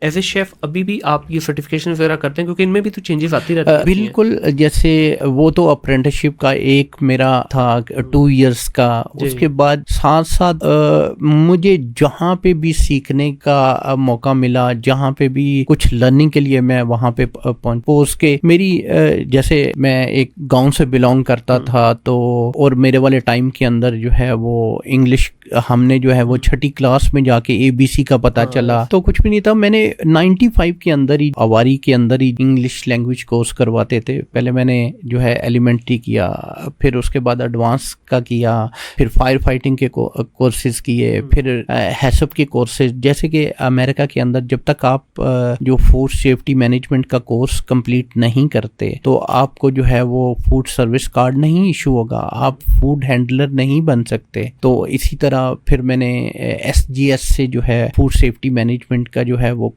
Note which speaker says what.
Speaker 1: As a chef अभी भी आप ये सर्टिफिकेशन वगैरह करते हैं, क्योंकि इनमें भी तो चेंजेस आती रहती हैं।
Speaker 2: बिल्कुल, जैसे वो तो अप्रेंटिसशिप का एक मेरा था 2 इयर्स का, उसके बाद साथ साथ मुझे जहाँ पे भी सीखने का मौका मिला, जहाँ पे भी कुछ लर्निंग के लिए मैं वहाँ पे पहुँच के मेरी जैसे मैं एक गांव से बिलोंग करता था, तो और मेरे वाले टाइम के अंदर जो है वो इंग्लिश हमने जो है वो 6ठी क्लास में जाके ABC का पता चला, तो कुछ भी नहीं था। मैंने 95 के अंदर ही, अवारी के अंदर ही इंग्लिश लैंग्वेज कोर्स करवाते थे। पहले मैंने जो है एलिमेंट्री किया, फिर उसके बाद एडवांस का किया, फिर फायर फाइटिंग के कोर्सेज किए, फिर हैसअप के कोर्सेज। जैसे कि अमेरिका के अंदर जब तक आप जो फूड सेफ्टी मैनेजमेंट का कोर्स कंप्लीट नहीं करते तो आपको जो है वो फूड सर्विस कार्ड नहीं इशू होगा, आप फूड हैंडलर नहीं बन सकते। तो इसी तरह फिर मैंने SGS से जो है फूड सेफ्टी मैनेजमेंट का जो है वो